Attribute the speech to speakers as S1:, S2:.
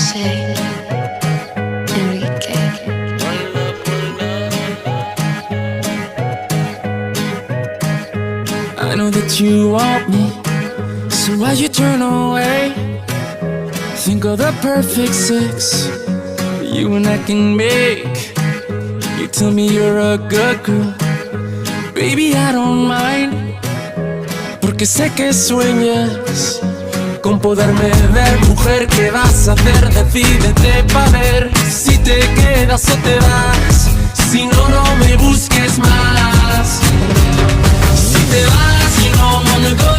S1: José Enrique.
S2: I know that you want me, so why you turn away? Think of the perfect sex you and I can make. You tell me you're a good girl, baby, I don't mind, porque sé que sueñas con poderme ver. Mujer, ¿qué vas a hacer? Decídete pa' ver si te quedas o te vas. Si no, no me busques más. Si te vas, you know I'm gonna go